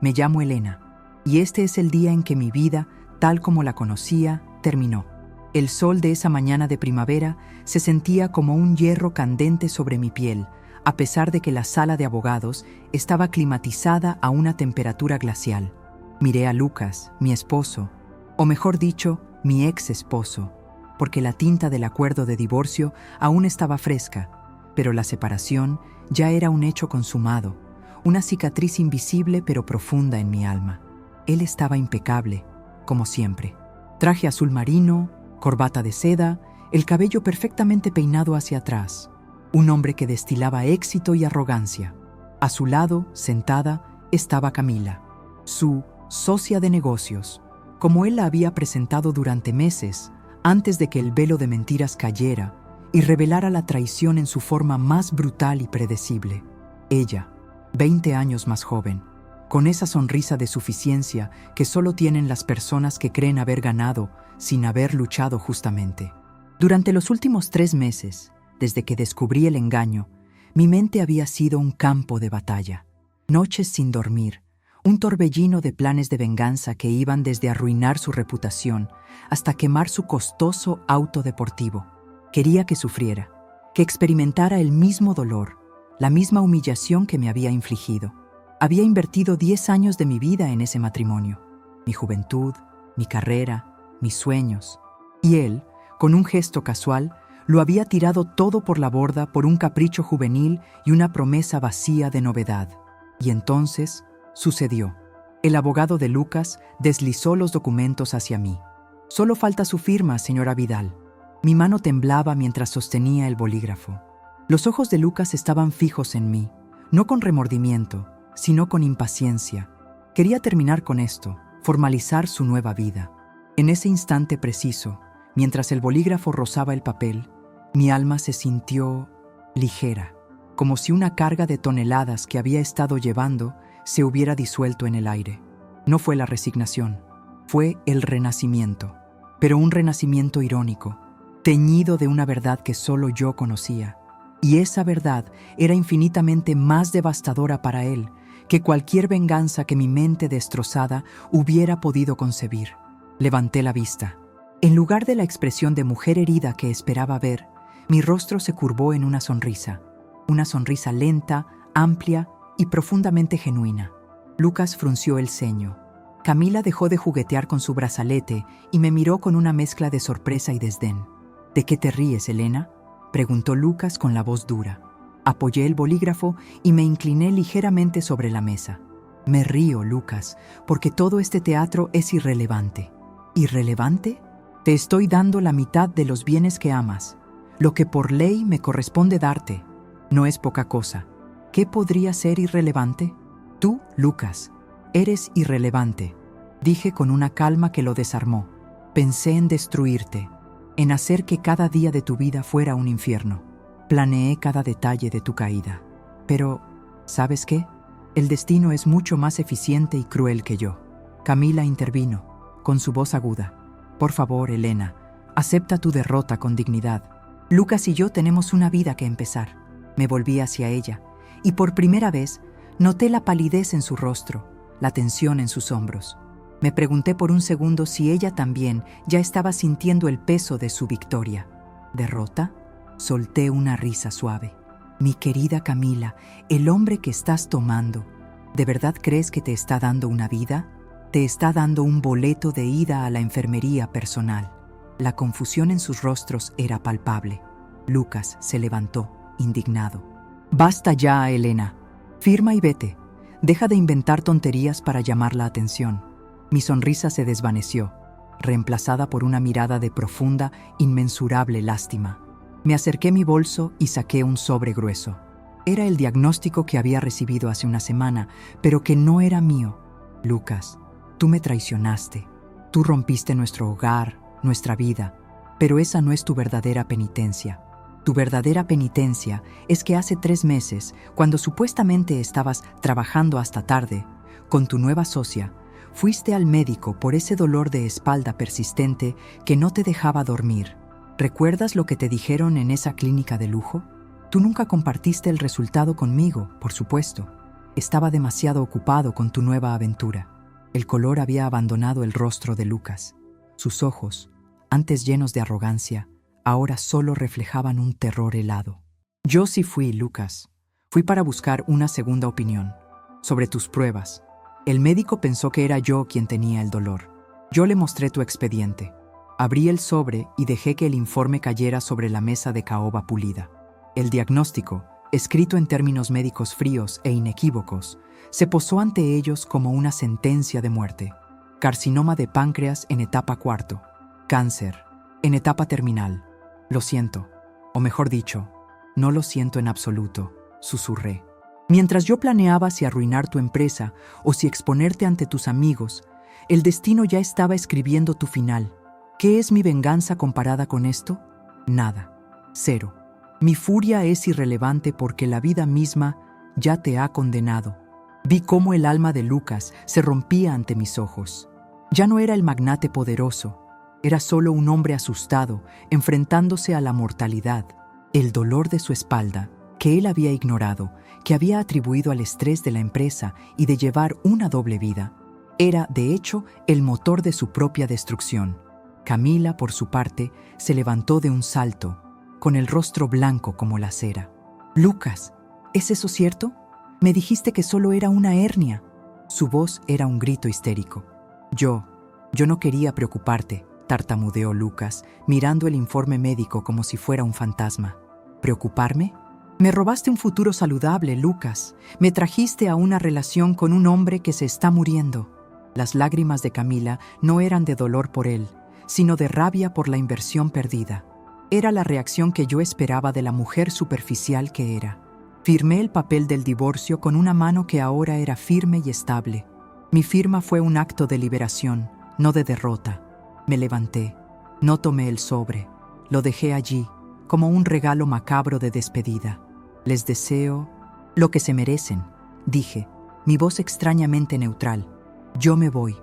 Me llamo Elena, y este es el día en que mi vida, tal como la conocía, terminó. El sol de esa mañana de primavera se sentía como un hierro candente sobre mi piel, a pesar de que la sala de abogados estaba climatizada a una temperatura glacial. Miré a Lucas, mi esposo, o mejor dicho, mi ex esposo, porque la tinta del acuerdo de divorcio aún estaba fresca, pero la separación ya era un hecho consumado, una cicatriz invisible pero profunda en mi alma. Él estaba impecable, como siempre. Traje azul marino, corbata de seda, el cabello perfectamente peinado hacia atrás. Un hombre que destilaba éxito y arrogancia. A su lado, sentada, estaba Camila, su socia de negocios, como él la había presentado durante meses, antes de que el velo de mentiras cayera y revelara la traición en su forma más brutal y predecible. Ella, 20 años más joven, con esa sonrisa de suficiencia que solo tienen las personas que creen haber ganado sin haber luchado justamente. Durante los últimos 3 meses, desde que descubrí el engaño, mi mente había sido un campo de batalla. Noches sin dormir, un torbellino de planes de venganza que iban desde arruinar su reputación hasta quemar su costoso auto deportivo. Quería que sufriera, que experimentara el mismo dolor, la misma humillación que me había infligido. Había invertido 10 años de mi vida en ese matrimonio, mi juventud, mi carrera, mis sueños. Y él, con un gesto casual, lo había tirado todo por la borda por un capricho juvenil y una promesa vacía de novedad. Y entonces sucedió. El abogado de Lucas deslizó los documentos hacia mí. Solo falta su firma, señora Vidal. Mi mano temblaba mientras sostenía el bolígrafo. Los ojos de Lucas estaban fijos en mí, no con remordimiento, sino con impaciencia. Quería terminar con esto, formalizar su nueva vida. En ese instante preciso, mientras el bolígrafo rozaba el papel, mi alma se sintió ligera, como si una carga de toneladas que había estado llevando se hubiera disuelto en el aire. No fue la resignación, fue el renacimiento, pero un renacimiento irónico, teñido de una verdad que solo yo conocía. Y esa verdad era infinitamente más devastadora para él que cualquier venganza que mi mente destrozada hubiera podido concebir. Levanté la vista. En lugar de la expresión de mujer herida que esperaba ver, mi rostro se curvó en una sonrisa lenta, amplia y profundamente genuina. Lucas frunció el ceño. Camila dejó de juguetear con su brazalete y me miró con una mezcla de sorpresa y desdén. ¿De qué te ríes, Elena?, preguntó Lucas con la voz dura. Apoyé el bolígrafo y me incliné ligeramente sobre la mesa. Me río, Lucas, porque todo este teatro es irrelevante. ¿Irrelevante? Te estoy dando la mitad de los bienes que amas, lo que por ley me corresponde darte. No es poca cosa. ¿Qué podría ser irrelevante? Tú, Lucas, eres irrelevante, dije con una calma que lo desarmó. Pensé en destruirte, en hacer que cada día de tu vida fuera un infierno. Planeé cada detalle de tu caída. Pero, ¿sabes qué? El destino es mucho más eficiente y cruel que yo. Camila intervino, con su voz aguda. Por favor, Elena, acepta tu derrota con dignidad. Lucas y yo tenemos una vida que empezar. Me volví hacia ella, y por primera vez noté la palidez en su rostro, la tensión en sus hombros. Me pregunté por un segundo si ella también ya estaba sintiendo el peso de su victoria. ¿Derrota? Solté una risa suave. Mi querida Camila, el hombre que estás tomando, ¿de verdad crees que te está dando una vida? Te está dando un boleto de ida a la enfermería personal. La confusión en sus rostros era palpable. Lucas se levantó, indignado. Basta ya, Elena. Firma y vete. Deja de inventar tonterías para llamar la atención. Mi sonrisa se desvaneció, reemplazada por una mirada de profunda, inmensurable lástima. Me acerqué a mi bolso y saqué un sobre grueso. Era el diagnóstico que había recibido hace una semana, pero que no era mío. Lucas, tú me traicionaste. Tú rompiste nuestro hogar, nuestra vida, pero esa no es tu verdadera penitencia. Tu verdadera penitencia es que hace 3 meses, cuando supuestamente estabas trabajando hasta tarde, con tu nueva socia, fuiste al médico por ese dolor de espalda persistente que no te dejaba dormir. ¿Recuerdas lo que te dijeron en esa clínica de lujo? Tú nunca compartiste el resultado conmigo, por supuesto. Estaba demasiado ocupado con tu nueva aventura. El color había abandonado el rostro de Lucas. Sus ojos, antes llenos de arrogancia, ahora solo reflejaban un terror helado. Yo sí fui, Lucas. Fui para buscar una segunda opinión sobre tus pruebas. El médico pensó que era yo quien tenía el dolor. Yo le mostré tu expediente. Abrí el sobre y dejé que el informe cayera sobre la mesa de caoba pulida. El diagnóstico, escrito en términos médicos fríos e inequívocos, se posó ante ellos como una sentencia de muerte. Carcinoma de páncreas en etapa 4. Cáncer, en etapa terminal. Lo siento, o mejor dicho, no lo siento en absoluto, susurré. Mientras yo planeaba si arruinar tu empresa o si exponerte ante tus amigos, el destino ya estaba escribiendo tu final. ¿Qué es mi venganza comparada con esto? Nada. Cero. Mi furia es irrelevante porque la vida misma ya te ha condenado. Vi cómo el alma de Lucas se rompía ante mis ojos. Ya no era el magnate poderoso, era solo un hombre asustado, enfrentándose a la mortalidad. El dolor de su espalda, que él había ignorado, que había atribuido al estrés de la empresa y de llevar una doble vida, era, de hecho, el motor de su propia destrucción. Camila, por su parte, se levantó de un salto, con el rostro blanco como la cera. «Lucas, ¿es eso cierto? Me dijiste que solo era una hernia». Su voz era un grito histérico. Yo no quería preocuparte», tartamudeó Lucas, mirando el informe médico como si fuera un fantasma. ¿Preocuparme? Me robaste un futuro saludable, Lucas. Me trajiste a una relación con un hombre que se está muriendo. Las lágrimas de Camila no eran de dolor por él, sino de rabia por la inversión perdida. Era la reacción que yo esperaba de la mujer superficial que era. Firmé el papel del divorcio con una mano que ahora era firme y estable. Mi firma fue un acto de liberación, no de derrota. Me levanté, no tomé el sobre, lo dejé allí, como un regalo macabro de despedida. Les deseo lo que se merecen, dije, mi voz extrañamente neutral. Yo me voy,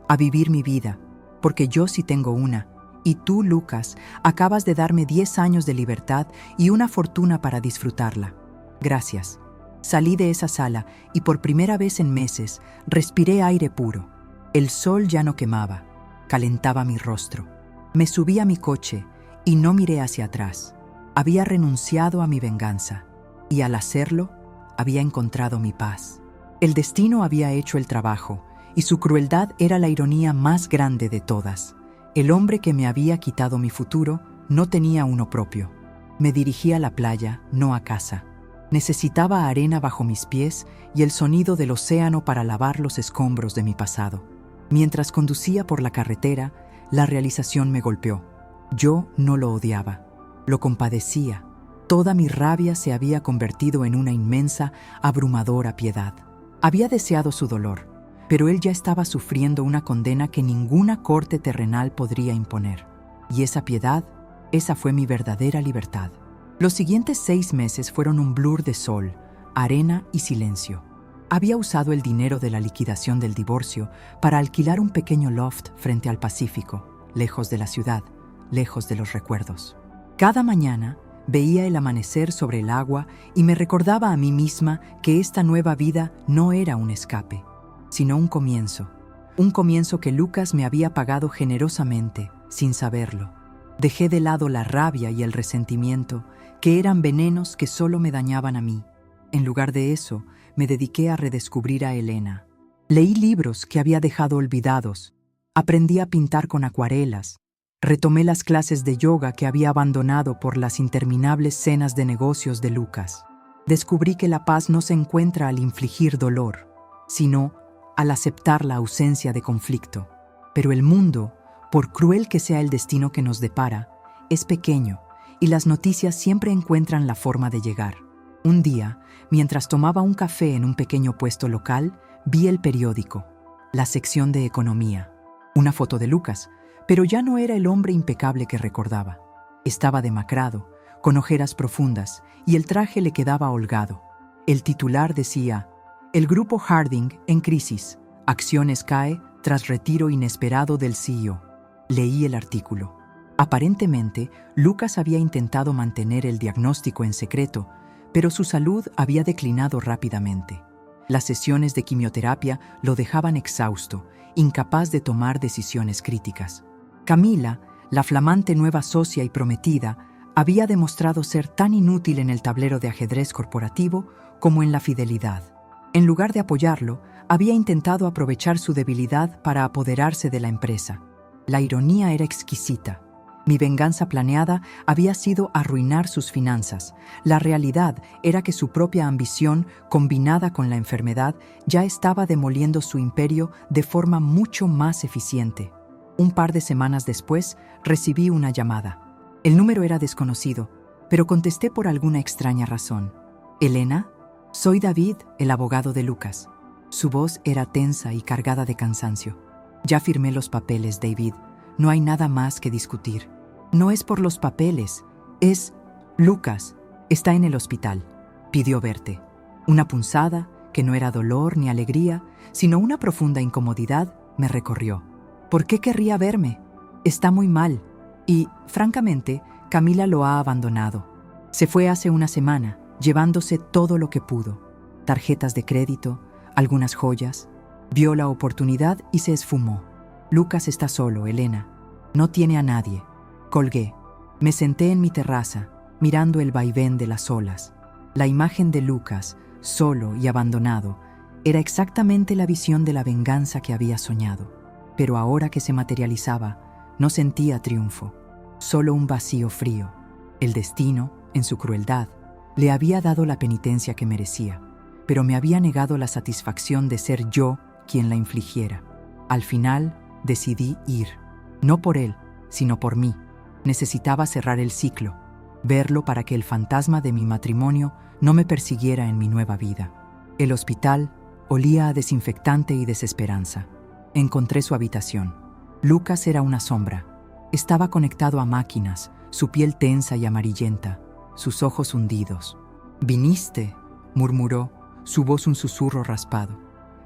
a vivir mi vida, porque yo sí tengo una, y tú, Lucas, acabas de darme 10 años de libertad y una fortuna para disfrutarla. Gracias. Salí de esa sala y por primera vez en meses respiré aire puro. El sol ya no quemaba, calentaba mi rostro. Me subí a mi coche y no miré hacia atrás. Había renunciado a mi venganza y al hacerlo, había encontrado mi paz. El destino había hecho el trabajo y su crueldad era la ironía más grande de todas. El hombre que me había quitado mi futuro no tenía uno propio. Me dirigí a la playa, no a casa. Necesitaba arena bajo mis pies y el sonido del océano para lavar los escombros de mi pasado. Mientras conducía por la carretera, la realización me golpeó. Yo no lo odiaba, lo compadecía. Toda mi rabia se había convertido en una inmensa, abrumadora piedad. Había deseado su dolor, pero él ya estaba sufriendo una condena que ninguna corte terrenal podría imponer. Y esa piedad, esa fue mi verdadera libertad. Los siguientes 6 meses fueron un blur de sol, arena y silencio. Había usado el dinero de la liquidación del divorcio para alquilar un pequeño loft frente al Pacífico, lejos de la ciudad, lejos de los recuerdos. Cada mañana veía el amanecer sobre el agua y me recordaba a mí misma que esta nueva vida no era un escape, sino un comienzo que Lucas me había pagado generosamente, sin saberlo. Dejé de lado la rabia y el resentimiento, que eran venenos que solo me dañaban a mí. En lugar de eso, me dediqué a redescubrir a Elena. Leí libros que había dejado olvidados, aprendí a pintar con acuarelas, retomé las clases de yoga que había abandonado por las interminables cenas de negocios de Lucas. Descubrí que la paz no se encuentra al infligir dolor, sino al aceptar la ausencia de conflicto. Pero el mundo, por cruel que sea el destino que nos depara, es pequeño y las noticias siempre encuentran la forma de llegar. Un día, mientras tomaba un café en un pequeño puesto local, vi el periódico, la sección de economía. Una foto de Lucas, pero ya no era el hombre impecable que recordaba. Estaba demacrado, con ojeras profundas, y el traje le quedaba holgado. El titular decía: el grupo Harding en crisis, acciones cae tras retiro inesperado del CEO. Leí el artículo. Aparentemente, Lucas había intentado mantener el diagnóstico en secreto, pero su salud había declinado rápidamente. Las sesiones de quimioterapia lo dejaban exhausto, incapaz de tomar decisiones críticas. Camila, la flamante nueva socia y prometida, había demostrado ser tan inútil en el tablero de ajedrez corporativo como en la fidelidad. En lugar de apoyarlo, había intentado aprovechar su debilidad para apoderarse de la empresa. La ironía era exquisita. Mi venganza planeada había sido arruinar sus finanzas. La realidad era que su propia ambición, combinada con la enfermedad, ya estaba demoliendo su imperio de forma mucho más eficiente. Un par de semanas después, recibí una llamada. El número era desconocido, pero contesté por alguna extraña razón. «¿Elena? Soy David, el abogado de Lucas». Su voz era tensa y cargada de cansancio. «Ya firmé los papeles, David. No hay nada más que discutir». «No es por los papeles, es... Lucas, está en el hospital. Pidió verte». Una punzada, que no era dolor ni alegría, sino una profunda incomodidad, me recorrió. ¿Por qué querría verme? Está muy mal. Y, francamente, Camila lo ha abandonado. Se fue hace una semana, llevándose todo lo que pudo. Tarjetas de crédito, algunas joyas. Vio la oportunidad y se esfumó. Lucas está solo, Elena. No tiene a nadie. Colgué. Me senté en mi terraza, mirando el vaivén de las olas. La imagen de Lucas, solo y abandonado, era exactamente la visión de la venganza que había soñado. Pero ahora que se materializaba, no sentía triunfo, solo un vacío frío. El destino, en su crueldad, le había dado la penitencia que merecía, pero me había negado la satisfacción de ser yo quien la infligiera. Al final, decidí ir, no por él, sino por mí. Necesitaba cerrar el ciclo, verlo para que el fantasma de mi matrimonio no me persiguiera en mi nueva vida. El hospital olía a desinfectante y desesperanza. Encontré su habitación. Lucas era una sombra. Estaba conectado a máquinas, su piel tensa y amarillenta, sus ojos hundidos. «¿Viniste?», murmuró, su voz un susurro raspado.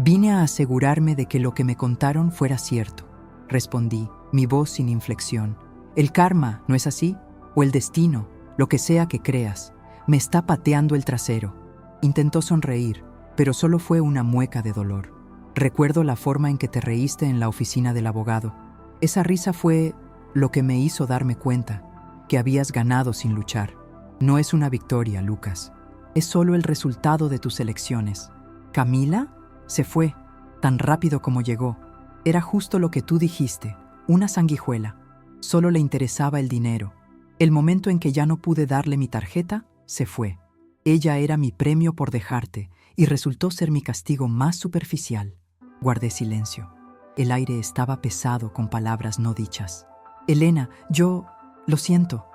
«Vine a asegurarme de que lo que me contaron fuera cierto», respondí, mi voz sin inflexión. «El karma, ¿no es así? O el destino, lo que sea que creas, me está pateando el trasero». Intentó sonreír, pero solo fue una mueca de dolor. «Recuerdo la forma en que te reíste en la oficina del abogado. Esa risa fue lo que me hizo darme cuenta que habías ganado sin luchar. No es una victoria, Lucas. Es solo el resultado de tus elecciones». «¿Camila?» Se fue, tan rápido como llegó. Era justo lo que tú dijiste, una sanguijuela. Solo le interesaba el dinero. El momento en que ya no pude darle mi tarjeta, se fue. Ella era mi premio por dejarte y resultó ser mi castigo más superficial. Guardé silencio. El aire estaba pesado con palabras no dichas. «Elena, yo... lo siento»,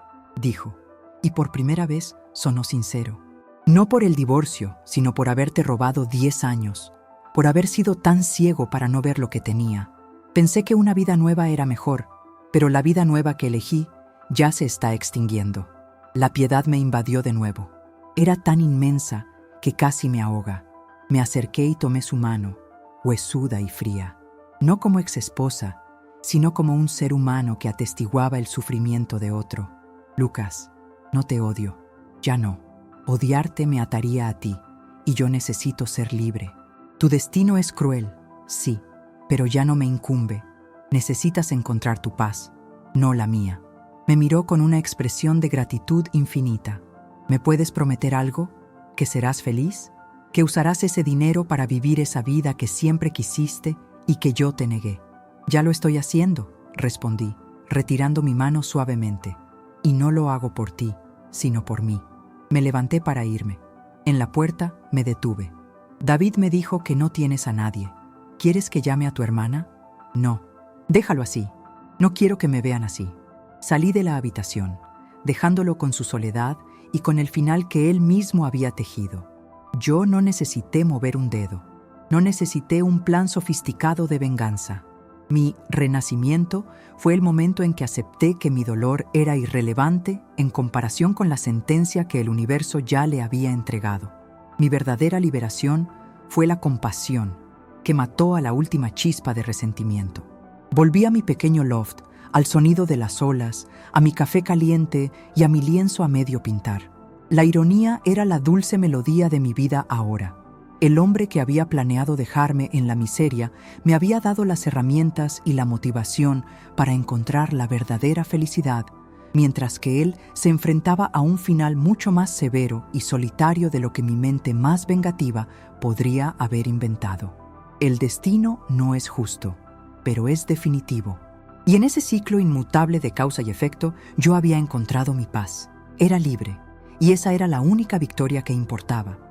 dijo, y por primera vez sonó sincero. «No por el divorcio, sino por haberte robado 10 años, por haber sido tan ciego para no ver lo que tenía. Pensé que una vida nueva era mejor, pero la vida nueva que elegí ya se está extinguiendo». La piedad me invadió de nuevo. Era tan inmensa que casi me ahoga. Me acerqué y tomé su mano, huesuda y fría, no como exesposa, sino como un ser humano que atestiguaba el sufrimiento de otro. «Lucas, no te odio, ya no. Odiarte me ataría a ti, y yo necesito ser libre. Tu destino es cruel, sí, pero ya no me incumbe. Necesitas encontrar tu paz, no la mía». Me miró con una expresión de gratitud infinita. «¿Me puedes prometer algo? ¿Que serás feliz? ¿Que usarás ese dinero para vivir esa vida que siempre quisiste y que yo te negué?» «Ya lo estoy haciendo», respondí, retirando mi mano suavemente. «Y no lo hago por ti, sino por mí». Me levanté para irme. En la puerta me detuve. «David me dijo que no tienes a nadie. ¿Quieres que llame a tu hermana?» «No, déjalo así. No quiero que me vean así». Salí de la habitación, dejándolo con su soledad y con el final que él mismo había tejido. Yo no necesité mover un dedo. No necesité un plan sofisticado de venganza. Mi renacimiento fue el momento en que acepté que mi dolor era irrelevante en comparación con la sentencia que el universo ya le había entregado. Mi verdadera liberación fue la compasión, que mató a la última chispa de resentimiento. Volví a mi pequeño loft, al sonido de las olas, a mi café caliente y a mi lienzo a medio pintar. La ironía era la dulce melodía de mi vida ahora. El hombre que había planeado dejarme en la miseria me había dado las herramientas y la motivación para encontrar la verdadera felicidad, mientras que él se enfrentaba a un final mucho más severo y solitario de lo que mi mente más vengativa podría haber inventado. El destino no es justo, pero es definitivo. Y en ese ciclo inmutable de causa y efecto, yo había encontrado mi paz. Era libre, y esa era la única victoria que importaba.